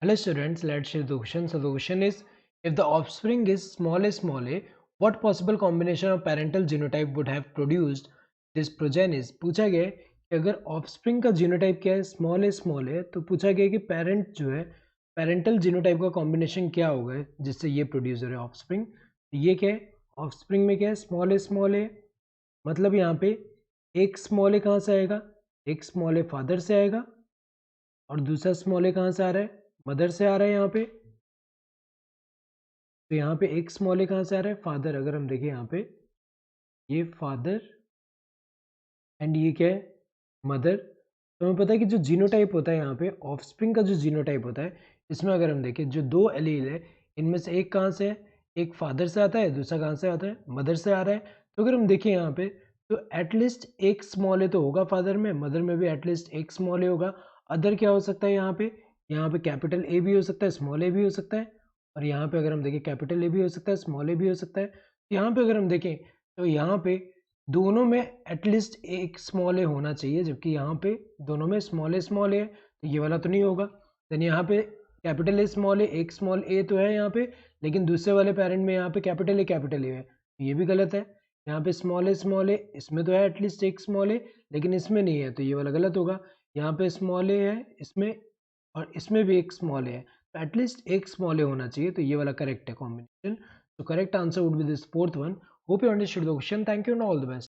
Hello students, let's see the question. So the question is, if the offspring is small a, what possible combination of parental genotype would have produced this progenies? पूछा गया है कि अगर offspring का genotype क्या है small है तो पूछा गया है कि पेरेंट जो है पेरेंटल जीनोटाइप का कॉम्बिनेशन क्या होगा जिससे ये प्रोड्यूस हो रहा है ऑफस्प्रिंग। ये क्या है ऑफस्प्रिंग में क्या है स्मॉल ए मतलब यहाँ पे एक स्मॉल ए कहाँ से आएगा, एक स्मॉल ए फादर से आएगा और दूसरा स्मॉल ए कहाँ से आ रहा है मदर से आ रहा है यहाँ पे। तो यहाँ पे एक स्मॉल ए कहाँ से आ रहा है फादर, अगर हम देखें यहाँ पे ये फादर एंड ये क्या है मदर। तो हमें पता है कि जो जीनोटाइप होता है यहाँ पे ऑफस्प्रिंग का जो जीनोटाइप होता है इसमें अगर हम देखें जो दो एलील है इनमें से एक कहाँ से है, एक फादर से आता है, दूसरा कहाँ से आता है मदर से आ रहा है। तो अगर हम देखें यहाँ पे तो एटलीस्ट एक स्मॉल ए तो होगा फादर में, मदर में भी एटलीस्ट एक स्मॉल ए होगा। अदर क्या हो सकता है यहाँ पे कैपिटल ए भी हो सकता है, स्मॉल ए भी हो सकता है। और यहाँ पे अगर हम देखें कैपिटल ए भी हो सकता है, स्मॉल ए भी हो सकता है। यहाँ पे अगर हम देखें तो यहाँ पे दोनों में एटलीस्ट एक स्मॉल ए होना चाहिए, जबकि यहाँ पे दोनों में स्मॉल ए तो ये वाला तो नहीं होगा। देन यहाँ पे कैपिटल ए स्मॉल ए, एक स्मॉल ए तो है यहाँ पे, लेकिन दूसरे वाले पेरेंट में यहाँ पे कैपिटल ए है तो ये भी गलत है। यहाँ पे स्मॉल ए इसमें तो है एटलीस्ट एक स्मॉल ए, लेकिन इसमें नहीं है तो ये वाला गलत होगा। यहाँ पे स्मॉल ए है इसमें और इसमें भी एक स्मॉल ए है तो एटलीस्ट एक स्मॉल ए होना चाहिए, तो ये वाला करेक्ट है कॉम्बिनेशन। तो correct answer would be this fourth one. Hope you understood the question. Thank you and all the best.